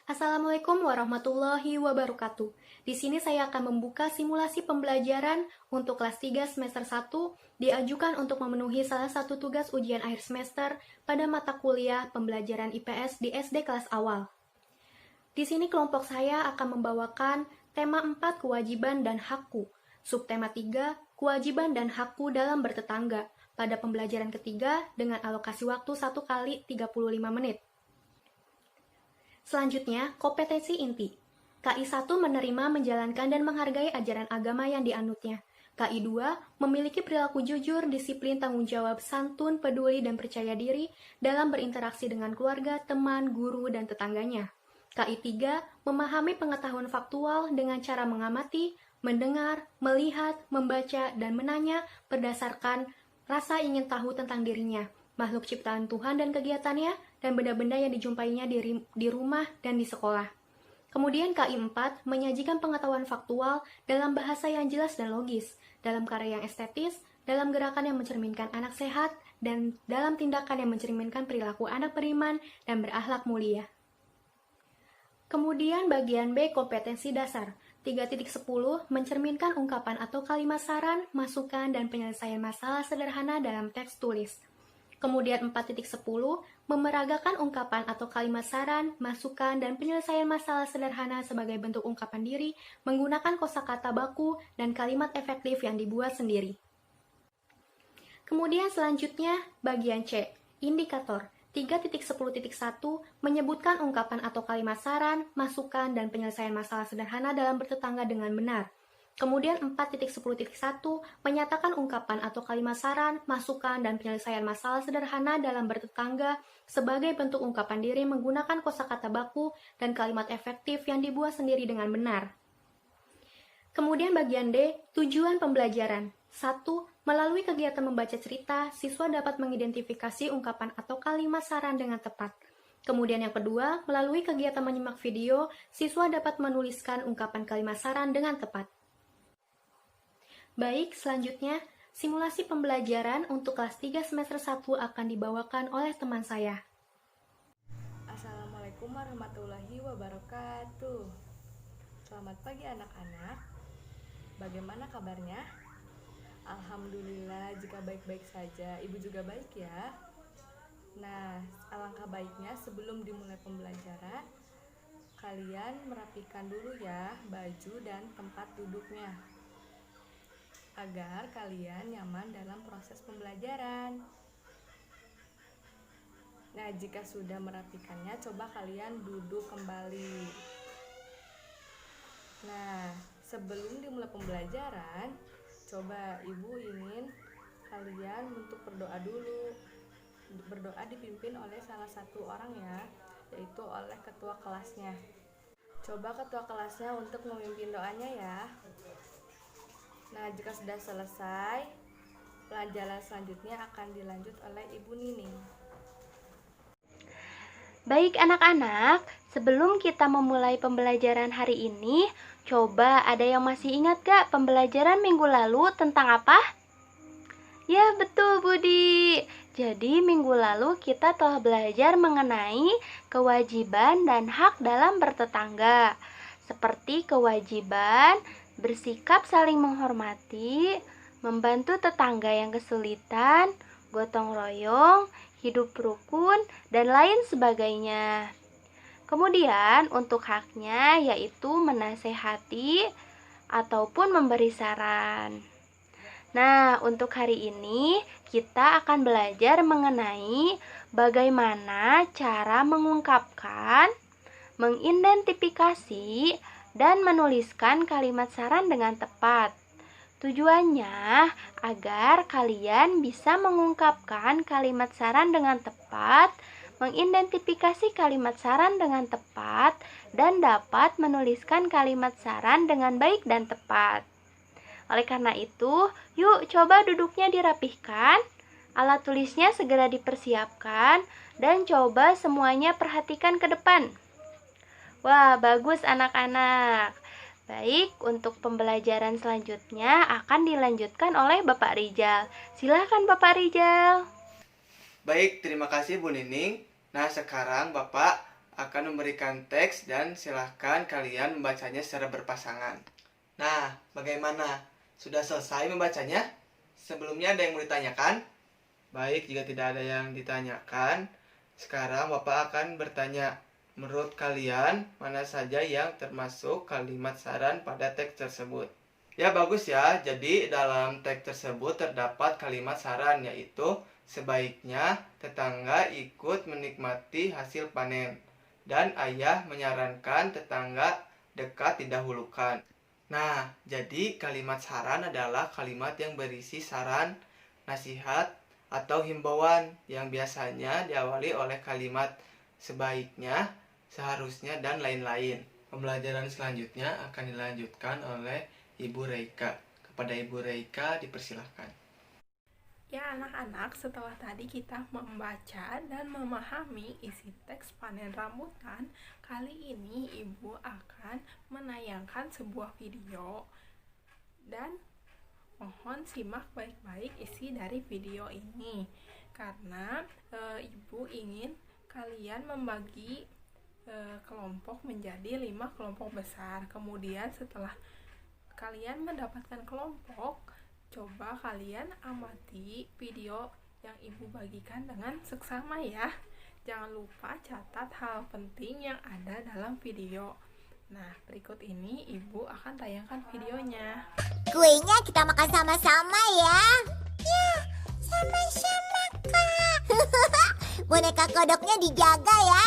Assalamualaikum warahmatullahi wabarakatuh. Di sini saya akan membuka simulasi pembelajaran untuk kelas 3 semester 1 diajukan untuk memenuhi salah satu tugas ujian akhir semester pada mata kuliah pembelajaran IPS di SD kelas awal. Di sini kelompok saya akan membawakan tema 4 kewajiban dan hakku, subtema 3 kewajiban dan hakku dalam bertetangga pada pembelajaran ketiga dengan alokasi waktu 1 kali 35 menit. Selanjutnya, kompetensi inti. KI 1 menerima, menjalankan, dan menghargai ajaran agama yang dianutnya. KI 2 memiliki perilaku jujur, disiplin, tanggung jawab, santun, peduli, dan percaya diri dalam berinteraksi dengan keluarga, teman, guru, dan tetangganya. KI 3 memahami pengetahuan faktual dengan cara mengamati, mendengar, melihat, membaca, dan menanya berdasarkan rasa ingin tahu tentang dirinya, makhluk ciptaan Tuhan dan kegiatannya, dan benda-benda yang dijumpainya di rumah dan di sekolah. Kemudian KI 4 menyajikan pengetahuan faktual dalam bahasa yang jelas dan logis, dalam karya yang estetis, dalam gerakan yang mencerminkan anak sehat, dan dalam tindakan yang mencerminkan perilaku anak beriman dan berakhlak mulia. Kemudian bagian B, kompetensi dasar. 3.10 mencerminkan ungkapan atau kalimat saran, masukan, dan penyelesaian masalah sederhana dalam teks tulis. Kemudian 4.10 memeragakan ungkapan atau kalimat saran, masukan, dan penyelesaian masalah sederhana sebagai bentuk ungkapan diri menggunakan kosakata baku dan kalimat efektif yang dibuat sendiri. Kemudian selanjutnya bagian C, indikator. 3.10.1 menyebutkan ungkapan atau kalimat saran, masukan, dan penyelesaian masalah sederhana dalam bertetangga dengan benar. Kemudian 4.10.1 menyatakan ungkapan atau kalimat saran, masukan, dan penyelesaian masalah sederhana dalam bertetangga sebagai bentuk ungkapan diri menggunakan kosakata baku dan kalimat efektif yang dibuat sendiri dengan benar. Kemudian bagian D, tujuan pembelajaran. 1. Melalui kegiatan membaca cerita, siswa dapat mengidentifikasi ungkapan atau kalimat saran dengan tepat. Kemudian yang kedua, melalui kegiatan menyimak video, siswa dapat menuliskan ungkapan kalimat saran dengan tepat. Baik, selanjutnya, simulasi pembelajaran untuk kelas 3 semester 1 akan dibawakan oleh teman saya. Assalamualaikum warahmatullahi wabarakatuh. Selamat pagi anak-anak. Bagaimana kabarnya? Alhamdulillah, jika baik-baik saja. Ibu juga baik ya. Nah, alangkah baiknya sebelum dimulai pembelajaran, kalian merapikan dulu ya baju dan tempat duduknya, agar kalian nyaman dalam proses pembelajaran. Nah, jika sudah merapikannya, coba kalian duduk kembali. Nah, sebelum dimulai pembelajaran, coba ibu ingin kalian untuk berdoa dulu. Berdoa dipimpin oleh salah satu orang ya, yaitu oleh ketua kelasnya. Coba ketua kelasnya untuk memimpin doanya ya. Nah, jika sudah selesai, pelajaran selanjutnya akan dilanjut oleh Ibu Nining. Baik anak-anak, sebelum kita memulai pembelajaran hari ini, coba ada yang masih ingat gak pembelajaran minggu lalu tentang apa? Ya betul Budi. Jadi minggu lalu kita telah belajar mengenai kewajiban dan hak dalam bertetangga. Seperti kewajiban bersikap saling menghormati, membantu tetangga yang kesulitan, gotong royong, hidup rukun, dan lain sebagainya. Kemudian untuk haknya yaitu menasehati ataupun memberi saran. Nah, untuk hari ini kita akan belajar mengenai bagaimana cara mengungkapkan, mengidentifikasi, dan menuliskan kalimat saran dengan tepat. Tujuannya agar kalian bisa mengungkapkan kalimat saran dengan tepat, mengidentifikasi kalimat saran dengan tepat, dan dapat menuliskan kalimat saran dengan baik dan tepat. Oleh karena itu, yuk coba duduknya dirapihkan, alat tulisnya segera dipersiapkan, dan coba semuanya perhatikan ke depan. Wah, bagus anak-anak. Baik, untuk pembelajaran selanjutnya akan dilanjutkan oleh Bapak Rijal. Silakan Bapak Rijal. Baik, terima kasih Bu Nining. Nah, sekarang Bapak akan memberikan teks dan silahkan kalian membacanya secara berpasangan. Nah, bagaimana? Sudah selesai membacanya? Sebelumnya ada yang mau ditanyakan? Baik, jika tidak ada yang ditanyakan, sekarang Bapak akan bertanya, menurut kalian mana saja yang termasuk kalimat saran pada teks tersebut? Ya, bagus ya. Jadi dalam teks tersebut terdapat kalimat saran, yaitu sebaiknya tetangga ikut menikmati hasil panen dan ayah menyarankan tetangga dekat didahulukan. Nah, jadi kalimat saran adalah kalimat yang berisi saran, nasihat, atau himbauan yang biasanya diawali oleh kalimat sebaiknya, seharusnya, dan lain-lain. Pembelajaran selanjutnya akan dilanjutkan oleh Ibu Reika. Kepada Ibu Reika dipersilahkan. Ya anak-anak, setelah tadi kita membaca dan memahami isi teks panen rambutan, kali ini ibu akan menayangkan sebuah video. Dan mohon simak baik-baik isi dari video ini, karena ibu ingin kalian membagi kelompok menjadi 5 kelompok besar. Kemudian setelah kalian mendapatkan kelompok, coba kalian amati video yang ibu bagikan dengan seksama ya. Jangan lupa catat hal penting yang ada dalam video. Nah, berikut ini ibu akan tayangkan videonya. Kuenya kita makan sama-sama ya. Ya, sama-sama Kak. Boneka kodoknya dijaga ya.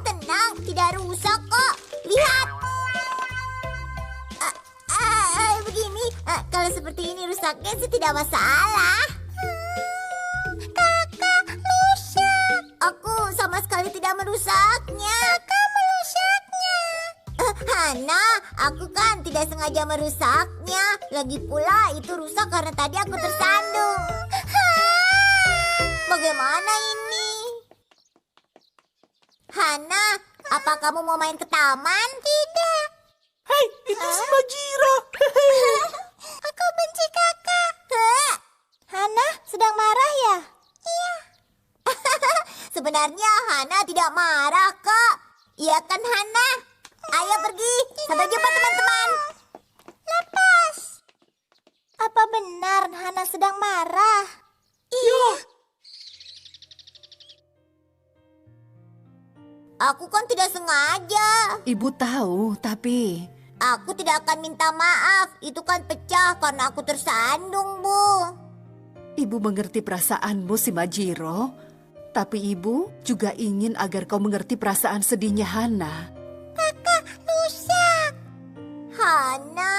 Tenang, tidak rusak kok. Lihat. Begini, kalau seperti ini rusaknya sih tidak masalah. Kakak rusak. Aku sama sekali tidak merusaknya. Kakak merusaknya. Hana, aku kan tidak sengaja merusaknya. Lagi pula itu rusak karena tadi aku tersandung. Bagaimana ini? Hana, apa kamu mau main ke taman? Tidak. Hei, itu si Majiro. Aku benci kakak. Hana sedang marah ya? Iya. Sebenarnya Hana tidak marah kok. Iya kan Hana? Ayo pergi. Sampai jumpa teman-teman. Lepas. Apa benar Hana sedang marah? Iya. Aku kan tidak sengaja. Ibu tahu, tapi... Aku tidak akan minta maaf. Itu kan pecah karena aku tersandung, Bu. Ibu mengerti perasaanmu si Majiro. Tapi ibu juga ingin agar kau mengerti perasaan sedihnya Hana. Kakak rusak. Hana.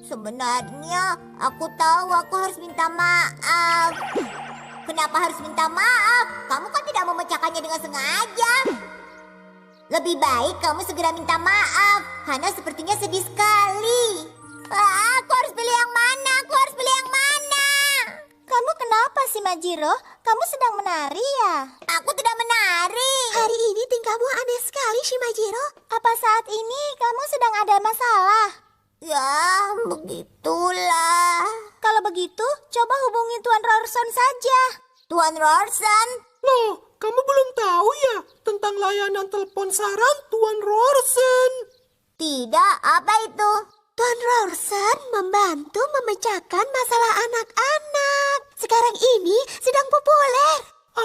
Sebenarnya aku tahu aku harus minta maaf. Kenapa harus minta maaf? Kamu kan tidak memecahkannya dengan sengaja. Lebih baik kamu segera minta maaf. Hana sepertinya sedih sekali. Aku harus pilih yang mana? Aku harus pilih yang mana? Kamu kenapa sih Majiro? Kamu sedang menari ya? Aku tidak menari. Hari ini tingkahmu aneh sekali si Majiro. Apa saat ini kamu sedang ada masalah? Ya, begitulah. Kalau begitu, coba hubungi Tuan Rorson saja. Tuan Rorson? Loh, kamu belum tahu ya tentang layanan telepon saran Tuan Rorson? Tidak, apa itu? Tuan Rorson membantu memecahkan masalah anak-anak. Sekarang ini sedang populer.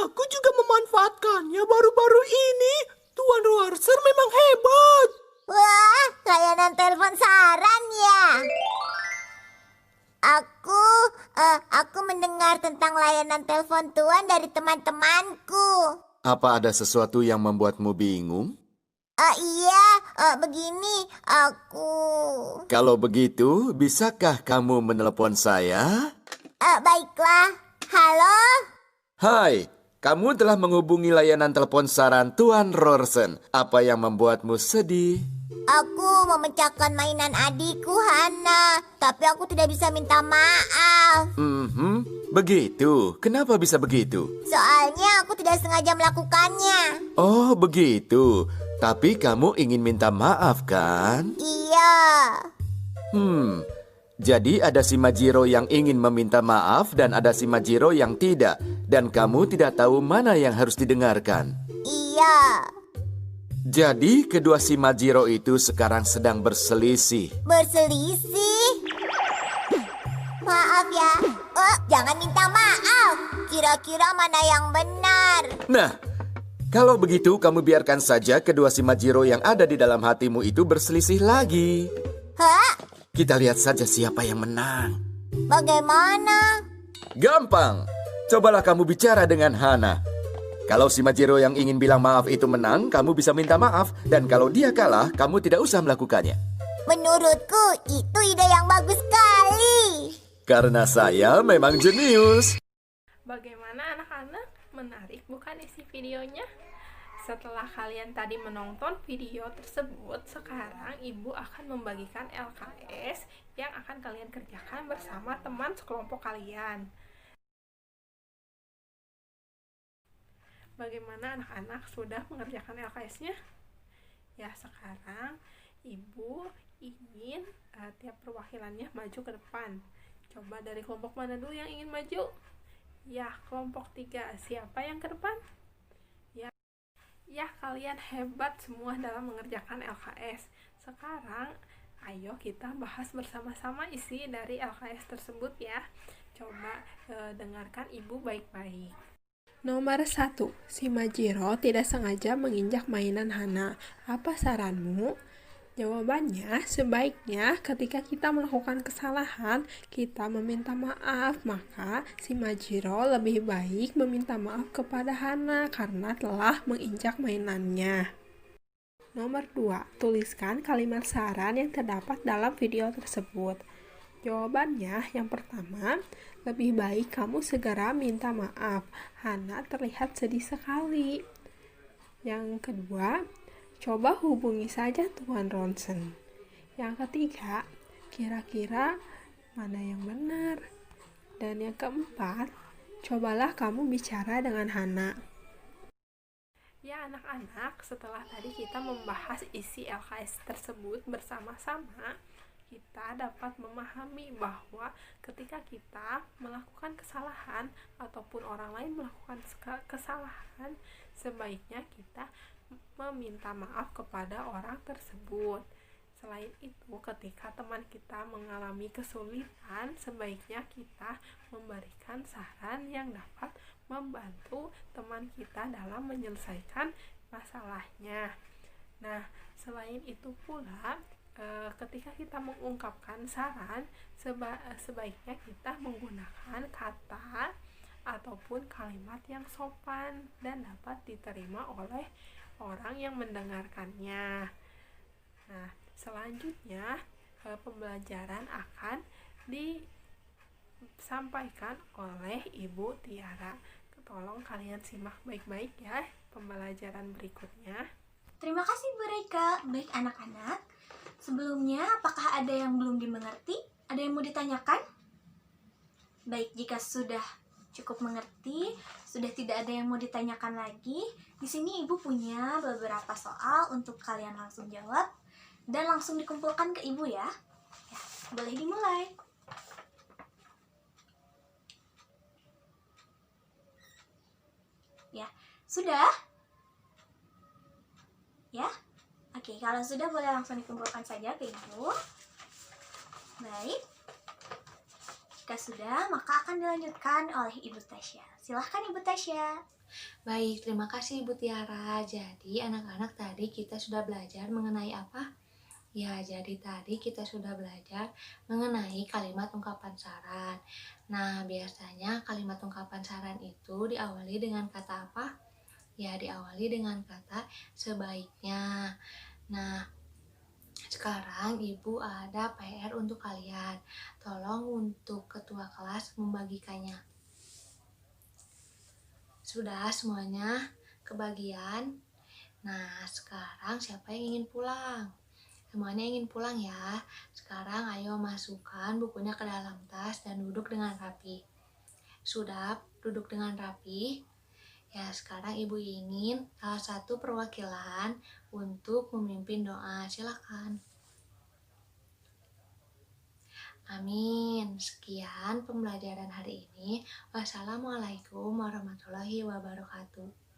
Aku juga memanfaatkannya baru-baru ini. Tuan Rorson memang hebat. Wah, layanan telepon saran ya. Aku mendengar tentang layanan telepon Tuan dari teman-temanku. Apa ada sesuatu yang membuatmu bingung? Iya, begini, aku... Kalau begitu, bisakah kamu menelepon saya? Baiklah, halo? Hai, kamu telah menghubungi layanan telepon saran Tuan Rorson. Apa yang membuatmu sedih? Aku memecahkan mainan adikku, Hana. Tapi aku tidak bisa minta maaf. Begitu. Kenapa bisa begitu? Soalnya aku tidak sengaja melakukannya. Oh, begitu. Tapi kamu ingin minta maaf kan? Iya. Jadi ada si Majiro yang ingin meminta maaf dan ada si Majiro yang tidak. Dan kamu tidak tahu mana yang harus didengarkan. Iya. Jadi kedua si Majiro itu sekarang sedang berselisih. Berselisih? Maaf ya. Jangan minta maaf. Kira-kira mana yang benar? Nah, kalau begitu kamu biarkan saja kedua si Majiro yang ada di dalam hatimu itu berselisih lagi. Hah? Kita lihat saja siapa yang menang. Bagaimana? Gampang. Cobalah kamu bicara dengan Hana. Kalau si Majiro yang ingin bilang maaf itu menang, kamu bisa minta maaf. Dan kalau dia kalah, kamu tidak usah melakukannya. Menurutku itu ide yang bagus sekali. Karena saya memang jenius. Bagaimana anak-anak? Menarik bukan isi videonya? Setelah kalian tadi menonton video tersebut, sekarang ibu akan membagikan LKS yang akan kalian kerjakan bersama teman sekelompok kalian. Bagaimana anak-anak sudah mengerjakan LKS-nya? Ya, sekarang ibu ingin tiap perwakilannya maju ke depan. Coba dari kelompok mana dulu yang ingin maju? Ya, kelompok 3. Siapa yang ke depan? Ya, kalian hebat semua dalam mengerjakan LKS. Sekarang, ayo kita bahas bersama-sama isi dari LKS tersebut ya. Coba dengarkan ibu baik-baik. Nomor 1. Si Majiro tidak sengaja menginjak mainan Hana. Apa saranmu? Jawabannya, sebaiknya ketika kita melakukan kesalahan, kita meminta maaf. Maka si Majiro lebih baik meminta maaf kepada Hana karena telah menginjak mainannya. Nomor 2. Tuliskan kalimat saran yang terdapat dalam video tersebut. Jawabannya, yang pertama, lebih baik kamu segera minta maaf. Hana terlihat sedih sekali. Yang kedua, coba hubungi saja Tuan Ronsen. Yang ketiga, kira-kira mana yang benar? Dan yang keempat, cobalah kamu bicara dengan Hana. Ya anak-anak, setelah tadi kita membahas isi LKS tersebut bersama-sama, kita dapat memahami bahwa ketika kita melakukan kesalahan ataupun orang lain melakukan kesalahan, sebaiknya kita meminta maaf kepada orang tersebut. Selain itu, ketika teman kita mengalami kesulitan, sebaiknya kita memberikan saran yang dapat membantu teman kita dalam menyelesaikan masalahnya. Nah, selain itu pula, ketika kita mengungkapkan saran, sebaiknya kita menggunakan kata ataupun kalimat yang sopan dan dapat diterima oleh orang yang mendengarkannya. Nah, selanjutnya pembelajaran akan disampaikan oleh Ibu Tiara. Tolong kalian simak baik-baik ya pembelajaran berikutnya. Terima kasih Bu Reika. Baik anak-anak, sebelumnya apakah ada yang belum dimengerti? Ada yang mau ditanyakan? Baik, jika sudah cukup mengerti, sudah tidak ada yang mau ditanyakan lagi, di sini Ibu punya beberapa soal untuk kalian langsung jawab dan langsung dikumpulkan ke Ibu ya. Ya, boleh dimulai. Ya, sudah? Ya? Oke, kalau sudah boleh langsung dikumpulkan saja ke Ibu. Baik. Jika sudah, maka akan dilanjutkan oleh Ibu Tasya. Silahkan Ibu Tasya. Baik, terima kasih Ibu Tiara. Jadi anak-anak tadi kita sudah belajar mengenai apa? Ya, jadi tadi kita sudah belajar mengenai kalimat ungkapan saran. Nah, biasanya kalimat ungkapan saran itu diawali dengan kata apa? Ya, diawali dengan kata sebaiknya. Nah, sekarang Ibu ada PR untuk kalian. Tolong untuk ketua kelas membagikannya. Sudah semuanya kebagian? Nah, sekarang siapa yang ingin pulang? Semuanya ingin pulang ya. Sekarang ayo masukkan bukunya ke dalam tas dan duduk dengan rapi. Sudah duduk dengan rapi? Ya, sekarang Ibu ingin salah satu perwakilan untuk memimpin doa. Silakan. Amin. Sekian pembelajaran hari ini. Wassalamualaikum warahmatullahi wabarakatuh.